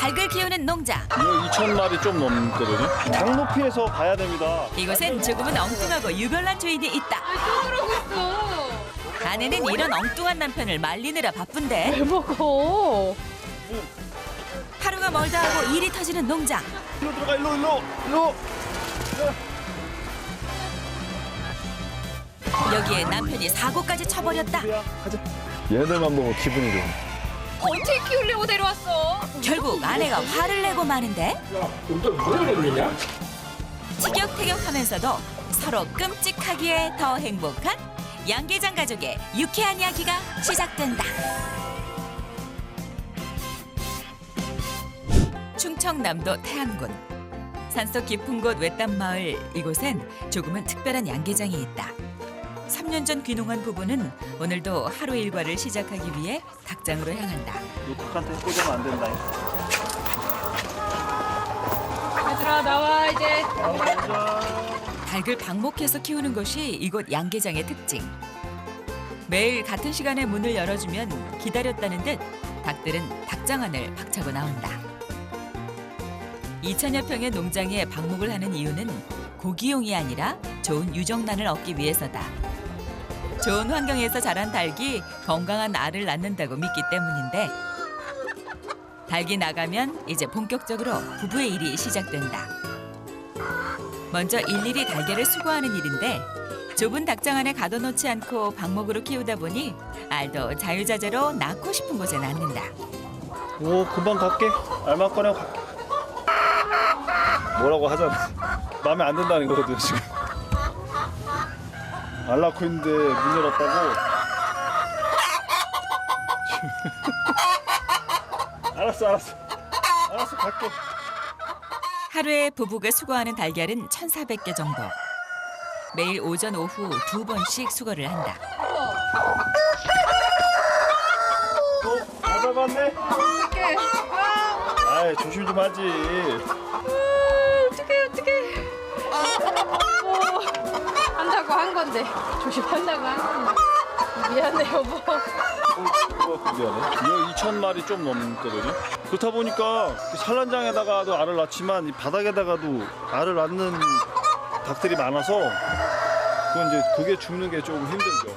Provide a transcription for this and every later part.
닭을 키우는 농장. 이거 2,000마리 좀 넘거든요. 닭 높이에서 봐야 됩니다. 이곳엔 조금은 엉뚱하고 유별난 주인이 있다. 또 그러고 있어. 아내는 이런 엉뚱한 남편을 말리느라 바쁜데 왜 먹어? 하루가 멀다 하고 일이 터지는 농장. 일로 들어가, 일로. 여기에 남편이 사고까지 쳐버렸다. 야, 가자. 얘네들만 보면 기분이 좋아. 어떻게 키우려고 데려왔어? 결국 아내가 화를 내고 마는데 티격태격하면서도 서로 끔찍하기에 더 행복한 양계장 가족의 유쾌한 이야기가 시작된다. 충청남도 태안군 산속 깊은 곳 외딴 마을 이곳엔 조금은 특별한 양계장이 있다. 3년 전 귀농한 부부는 오늘도 하루 일과를 시작하기 위해 닭장으로 향한다. 너 닭한테 꽂으면 안 된다. 얘들아 나와 이제. 닭을 방목해서 키우는 것이 이곳 양계장의 특징. 매일 같은 시간에 문을 열어주면 기다렸다는 듯 닭들은 닭장 안을 박차고 나온다. 2,000여 평의 농장에 방목을 하는 이유는 고기용이 아니라 좋은 유정란을 얻기 위해서다. 좋은 환경에서 자란 닭이 건강한 알을 낳는다고 믿기 때문인데 닭이 나가면 이제 본격적으로 부부의 일이 시작된다. 먼저 일일이 달걀을 수거하는 일인데 좁은 닭장 안에 가둬놓지 않고 방목으로 키우다 보니 알도 자유자재로 낳고 싶은 곳에 낳는다. 오, 금방 갈게. 알만 꺼내고 갈게. 뭐라고 하잖아. 마음에 안 든다는 거거든, 지금. 알 낳고 있는데 문 열었다고. 알았어, 갈게. 하루에 부부가 수거하는 달걀은 1,400개 정도. 매일 오전 오후 2번씩 수거를 한다. 잘 잡았네. 어떡해. 아이, 조심 좀 하지. 어떡해. 한다고 한 건데. 조심한다고 한 건데. 미안해 여보. 이거 미안해. 이거 2,000마리 좀 넘거든요. 그렇다 보니까 산란장에다가도 알을 낳지만 이 바닥에다가도 알을 낳는 닭들이 많아서 그건 이제 그게 죽는 게 조금 힘들죠.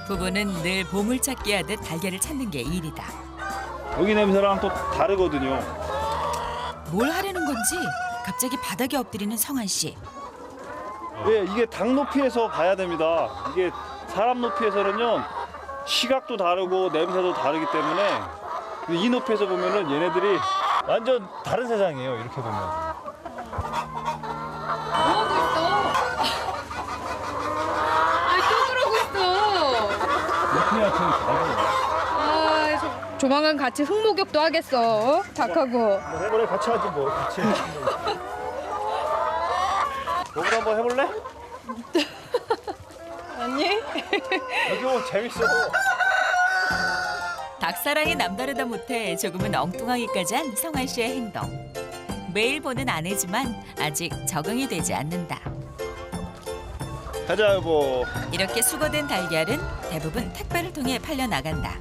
부부는 늘 보물찾기 하듯 달걀을 찾는 게 일이다. 여기 냄새랑 또 다르거든요. 뭘 하려는 건지 갑자기 바닥에 엎드리는 성한 씨. 예, 이게 닭 높이에서 봐야 됩니다. 이게 사람 높이에서는요 시각도 다르고 냄새도 다르기 때문에 이 높이에서 보면은 얘네들이 완전 다른 세상이에요. 이렇게 보면. 뭐하고 있어? 아니 또 그러고 있어. 높이야 좀 다르네. 아, 조만간 같이 흙목욕도 하겠어. 닭하고. 뭐 해볼래? 같이 하지 뭐. 같이. 너도 한번 해볼래? 아니? 여기 오면 재밌어. 닭사랑이 남다르다 못해 조금은 엉뚱하기까지 한 성한 씨의 행동. 매일 보는 아내지만 아직 적응이 되지 않는다. 가자 여보. 이렇게 수거된 달걀은 대부분 택배를 통해 팔려 나간다.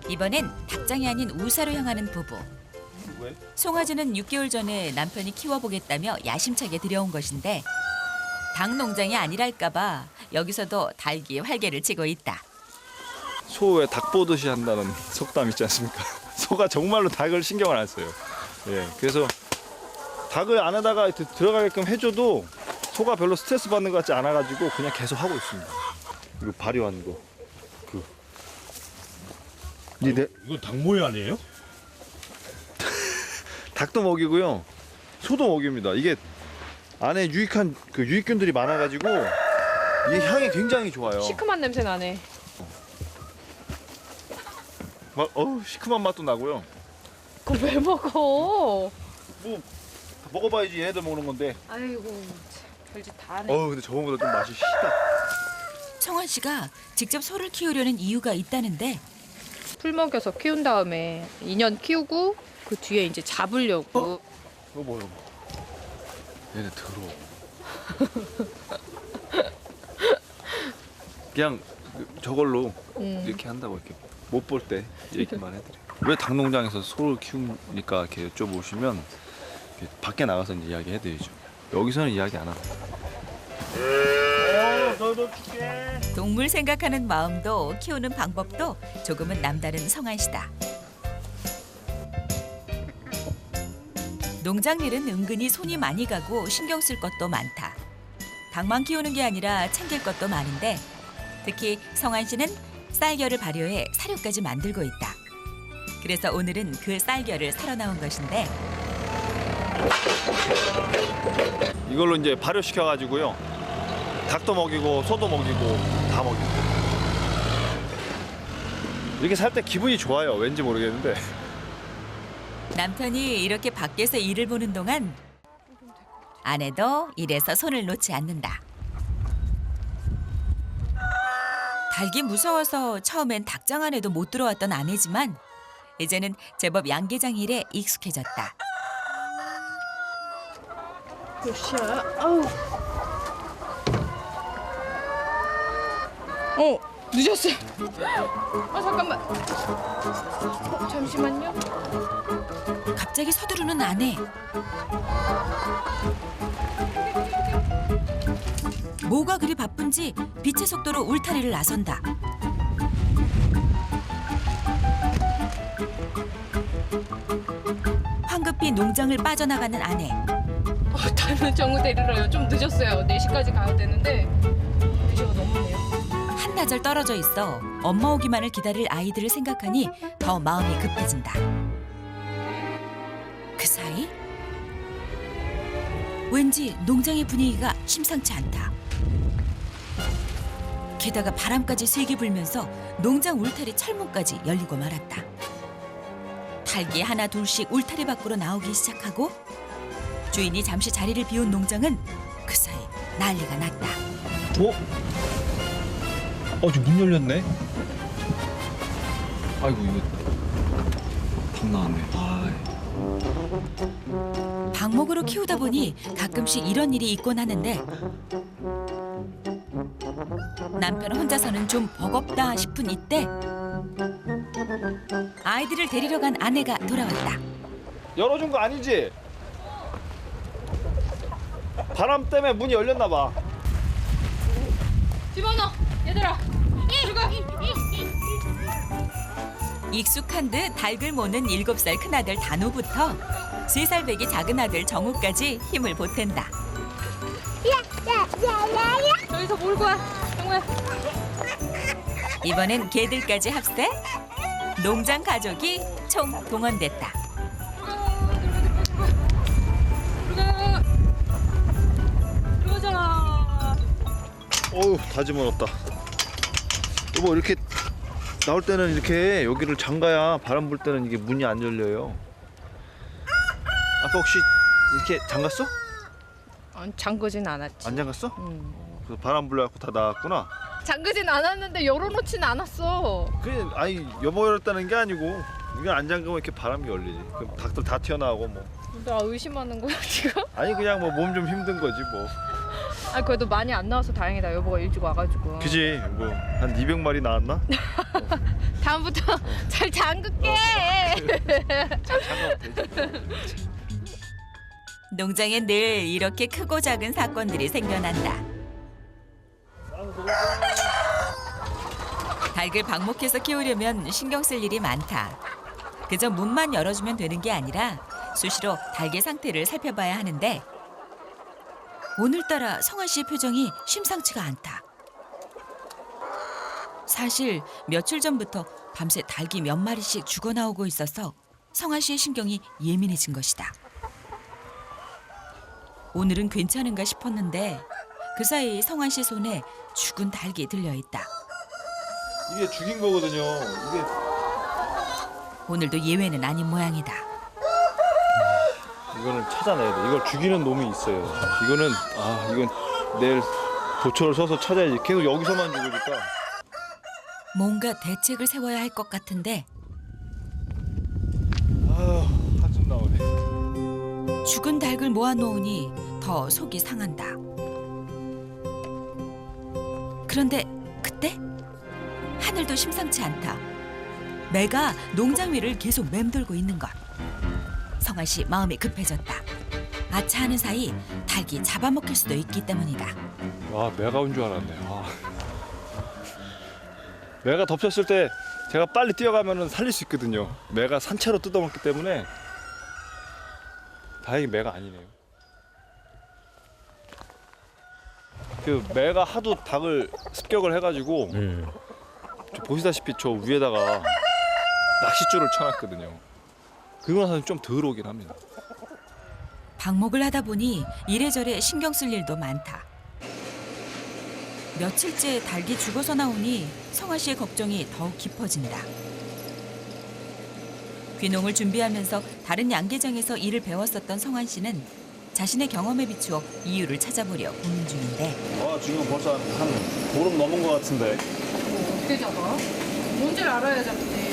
이번엔 닭장이 아닌 우사로 향하는 부부. 왜? 송아지는 6개월 전에 남편이 키워보겠다며 야심차게 들여온 것인데 닭 농장이 아니랄까 봐 여기서도 닭이 활개를 치고 있다. 소에 닭 보듯이 한다는 속담 있지 않습니까? 소가 정말로 닭을 신경을 안 써요. 예, 그래서 닭을 안에다가 들어가게끔 해줘도 소가 별로 스트레스 받는 것 같지 않아가지고 그냥 계속 하고 있습니다. 이거 발효한 거. 이거 닭 모양 아니에요? 닭도 먹이고요, 소도 먹입니다. 이게 안에 유익한 유익균들이 많아가지고 이 향이 굉장히 좋아요. 시큼한 냄새 나네. 막 시큼한 맛도 나고요. 그거 왜 먹어? 뭐 먹어봐야지 얘네들 먹는 건데. 아이고 별짓 다 하네. 근데 저번보다 좀 맛이 시다. 성환 씨가 직접 소를 키우려는 이유가 있다는데 풀 먹여서 키운 다음에 2년 키우고 그 뒤에 이제 잡으려고. 이거 뭐야? 얘네 더러워. 그냥 저걸로 이렇게 한다고 이렇게 못 볼 때 이렇게만 해드려. 왜 닭농장에서 소를 키우니까 이렇게 여쭤보시면 이렇게 밖에 나가서 이제 이야기 해드리죠. 여기서는 이야기 안 합니다. 너도 줄게. 동물 생각하는 마음도 키우는 방법도 조금은 남다른 성한 씨다. 농장 일은 은근히 손이 많이 가고 신경 쓸 것도 많다. 닭만 키우는 게 아니라 챙길 것도 많은데 특히 성한 씨는 쌀겨를 발효해 사료까지 만들고 있다. 그래서 오늘은 그 쌀겨를 사러 나온 것인데 이걸로 이제 발효시켜 가지고요. 닭도 먹이고 소도 먹이고 다 먹이고. 이렇게 살 때 기분이 좋아요. 왠지 모르겠는데. 남편이 이렇게 밖에서 일을 보는 동안 아내도 일에서 손을 놓지 않는다. 닭이 무서워서 처음엔 닭장 안에도 못 들어왔던 아내지만 이제는 제법 양계장 일에 익숙해졌다. 몇 시야? 아우. 늦었어요. 잠깐만. 잠시만요. 갑자기 서두르는 아내. 뭐가 그리 바쁜지 빛의 속도로 울타리를 나선다. 황급히 농장을 빠져나가는 아내. 다른 정우 데리러요. 좀 늦었어요. 4시까지 가야 되는데 4시가 넘었네요. 한나절 떨어져 있어 엄마 오기만을 기다릴 아이들을 생각하니 더 마음이 급해진다. 그 사이 왠지 농장의 분위기가 심상치 않다. 게다가 바람까지 세게 불면서 농장 울타리 철문까지 열리고 말았다. 닭이 하나 둘씩 울타리 밖으로 나오기 시작하고 주인이 잠시 자리를 비운 농장은 그 사이 난리가 났다. 지금 문 열렸네. 아이고 이거 닭 나왔네. 방목으로 키우다 보니 가끔씩 이런 일이 있곤 하는데 남편 혼자서는 좀 버겁다 싶은 이때 아이들을 데리러 간 아내가 돌아왔다. 열어준 거 아니지? 바람 때문에 문이 열렸나 봐. 집어넣어. 얘들아. 들어가. 익숙한 듯 닭을 모는 7살 큰아들 단우부터 3살 배기 작은 아들 정우까지 힘을 보탠다. 저기서 몰고 와. 정우야. 이번엔 개들까지 합세 농장 가족이 총 동원됐다. 들어가자. 어우 다 집어넣었다. 여보 이렇게 나올 때는 이렇게 여기를 잠가야 바람 불 때는 이게 문이 안 열려요. 아까 혹시 이렇게 잠갔어? 잠그진 않았지. 안 잠갔어? 그래서 바람 불려갖고 다 나왔구나. 잠그진 않았는데 열어놓진 않았어. 그게 아니 여보 열었다는 게 아니고 이건 안 잠그면 이렇게 바람이 열리지. 그럼 닭들 다 튀어나오고 뭐. 나 의심하는 거야 지금? 아니 그냥 뭐 몸 좀 힘든 거지 뭐. 그래도 많이 안 나와서 다행이다. 여보가 일찍 와가지고. 그지 뭐 한 200마리 나왔나? 다음부터 잘 잠글게. 잘 잠가면 되지. 농장에 늘 이렇게 크고 작은 사건들이 생겨난다. 닭을 방목해서 키우려면 신경 쓸 일이 많다. 그저 문만 열어주면 되는 게 아니라 수시로 닭의 상태를 살펴봐야 하는데 오늘따라 성한 씨의 표정이 심상치가 않다. 사실 며칠 전부터 밤새 닭이 몇 마리씩 죽어나오고 있어서 성한 씨의 신경이 예민해진 것이다. 오늘은 괜찮은가 싶었는데 그 사이 성한 씨 손에 죽은 닭이 들려있다. 이게 죽인 거거든요. 이게 오늘도 예외는 아닌 모양이다. 이거는 찾아내야 돼. 이걸 죽이는 놈이 있어요. 이거는 이건 내일 도초를 써서 찾아야지. 계속 여기서만 죽으니까. 뭔가 대책을 세워야 할 것 같은데 한숨 나오네. 죽은 닭을 모아놓으니 더 속이 상한다. 그런데 그때 하늘도 심상치 않다. 매가 농장 위를 계속 맴돌고 있는 것. 성환 씨 마음이 급해졌다. 아차하는 사이 닭이 잡아먹힐 수도 있기 때문이다. 와, 매가 온 줄 알았네. 아. 매가 덮쳤을 때 제가 빨리 뛰어가면 살릴 수 있거든요. 매가 산채로 뜯어먹기 때문에 다행히 매가 아니네요. 그 매가 하도 닭을 습격을 해가지고 보시다시피 저 위에다가 낚싯줄을 쳐놨거든요. 그거 나서는 좀 덜 오긴 합니다. 방목을 하다 보니 이래저래 신경 쓸 일도 많다. 며칠째 닭이 죽어서 나오니 성아 씨의 걱정이 더욱 깊어진다. 귀농을 준비하면서 다른 양계장에서 일을 배웠었던 성환 씨는 자신의 경험에 비추어 이유를 찾아보려 고민 중인데 아, 지금 벌써 한 보름 넘은 것 같은데. 어떻게 잡아? 뭔지를 알아야 잡지.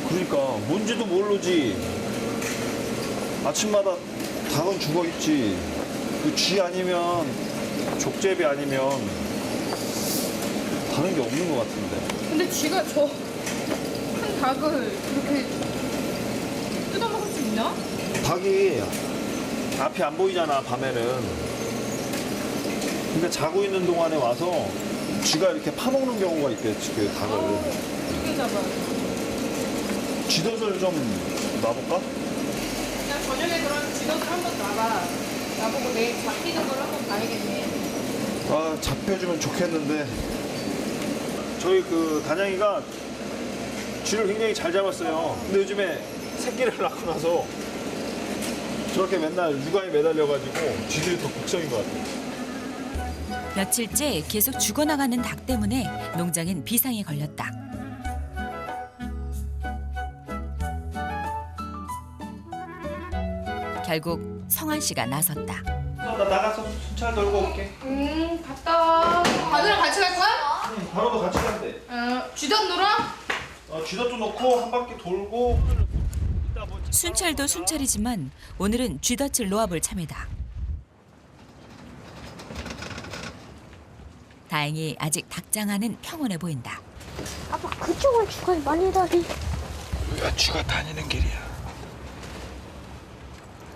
그러니까 뭔지도 모르지. 아침마다 닭은 죽어 있지. 그 쥐 아니면 족제비 아니면 다른 게 없는 것 같은데. 근데 쥐가 저 큰 닭을 그렇게 뜯어먹을 수 있나? 닭이 앞이 안 보이잖아, 밤에는. 그러니까 자고 있는 동안에 와서 쥐가 이렇게 파먹는 경우가 있대, 그 닭을. 어떻게 잡아? 쥐덫을 좀 놔볼까? 그냥 저녁에 그럼 쥐덫을 한번 놔봐. 나보고 내일 잡히는 걸 한번 봐야겠네. 아, 잡혀주면 좋겠는데. 저희 그 단양이가 쥐를 굉장히 잘 잡았어요. 근데 요즘에 새끼를 낳고 나서 저렇게 맨날 육아에 매달려가지고 쥐들이 더 걱정인 것 같아요. 며칠째 계속 죽어나가는 닭 때문에 농장엔 비상이 걸렸다. 결국 성환 씨가 나섰다. 나 나가서 순찰 돌고 올게. 갔다 와. 바늘랑 같이 갈 거야? 응, 바로도 같이 간대. 쥐덫 놀아? 쥐덫도 놓고 한 바퀴 돌고. 순찰도 순찰이지만 오늘은 쥐덫을 놓아볼 참이다. 다행히 아직 닭장안은 평온해 보인다. 아빠 그쪽은 주간 많이 다니. 야, 쥐가 다니는 길이야.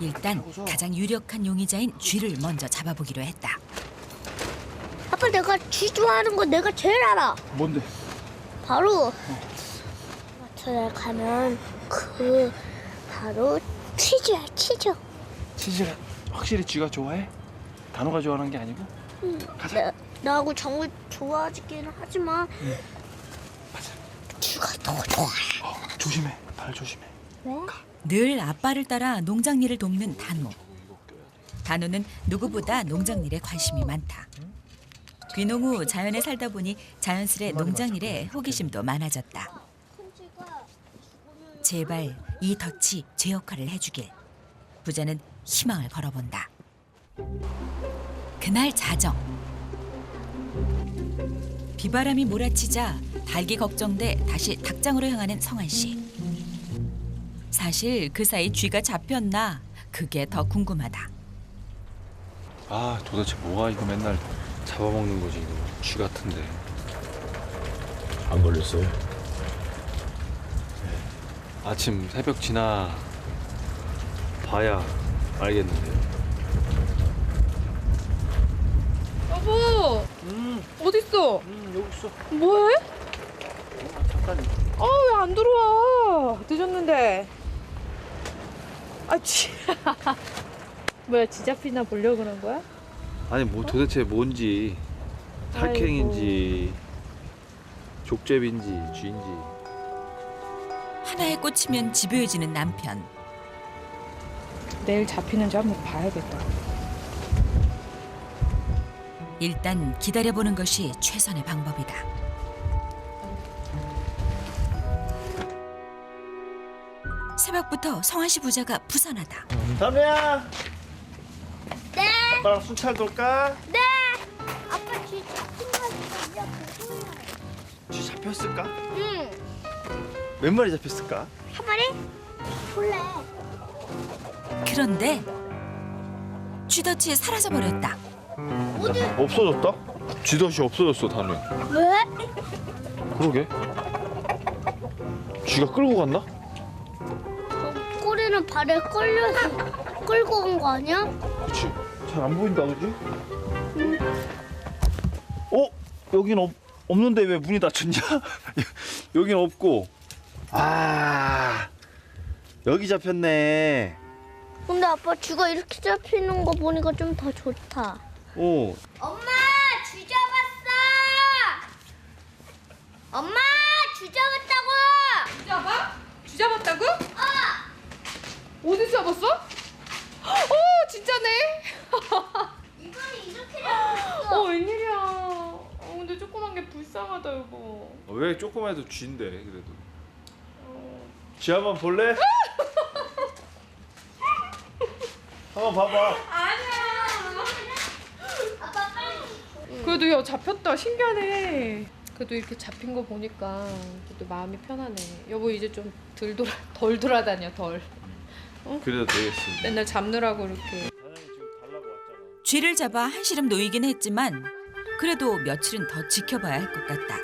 일단 가장 유력한 용의자인 쥐를 먼저 잡아보기로 했다. 아빠 내가 쥐 좋아하는 거 내가 제일 알아. 뭔데? 바로 마트에 가면 그 바로 치즈야 치즈. 치즈가 확실히 쥐가 좋아해? 단호가 좋아하는 게 아니고? 가자. 나하고 정우 좋아하기는 하지만 쥐가 더 좋아해. 조심해. 발 조심해. 왜? 늘 아빠를 따라 농장 일을 돕는 단호. 단호는 누구보다 농장 일에 관심이 많다. 귀농 후 자연에 살다 보니 자연스레 농장 일에 호기심도 많아졌다. 제발 이 덫이 제 역할을 해주길. 부자는 희망을 걸어본다. 그날 자정. 비바람이 몰아치자 닭이 걱정돼 다시 닭장으로 향하는 성환 씨. 사실 그 사이 쥐가 잡혔나 그게 더 궁금하다. 아, 도대체 뭐가 이거 맨날 잡아먹는 거지, 이거. 쥐 같은데. 안 걸렸어요? 아침 새벽 지나 봐야 알겠는데요. 여보. 어딨어? 여기 있어. 뭐해? 잠깐. 왜 안 들어와? 늦었는데. 쥐. 뭐야, 쥐 잡히나 보려고 그런 거야? 아니, 뭐 도대체 뭔지. 탈캥인지 족제비인지 쥐인지. 하나에 꽂히면 집요해지는 남편. 내일 잡히는지 한번 봐야겠다. 일단 기다려보는 것이 최선의 방법이다. 새벽부터 성환 씨 부자가 부산하다. 담이야. 네. 아빠랑 순찰 돌까? 네. 아빠 쥐 잡힌 거 아니야? 쥐 잡혔을까? 응. 몇 마리 잡혔을까? 한 마리? 몰래. 그런데 쥐덫이 사라져버렸다. 없어졌다? 쥐덫이 없어졌어, 담이. 왜? 그러게. 쥐가 끌고 갔나? 꼬리는 발에 끌려서 끌고 간 거 아니야? 그치. 잘 안 보인다, 그지? 어? 여긴 없는데 왜 문이 닫혔냐? 여긴 없고. 아, 여기 잡혔네. 근데 아빠 쥐가 이렇게 잡히는 거 보니까 좀 더 좋다. 어. 엄마, 쥐 잡았어! 엄마, 쥐 잡았다고! 쥐 잡아? 쥐 잡았다고? 어디서 잡았어? 오, 진짜네. 이번에 이렇게 잡았어. 웬일이야. 근데 조그만 게 불쌍하다, 여보. 왜 조그만 해도 쥐인데, 그래도. 쥐 한번 볼래? 한번 봐봐. 아빠 빨리. 그래도 야, 잡혔다. 신기하네. 그래도 이렇게 잡힌 거 보니까 그래도 마음이 편하네. 여보 이제 좀 덜 돌아다녀, 덜. 그래도 되겠습니다. 맨날 잡느라고 이렇게. 사장님 지금 달라고 왔잖아. 쥐를 잡아 한시름 놓이긴 했지만 그래도 며칠은 더 지켜봐야 할 것 같다.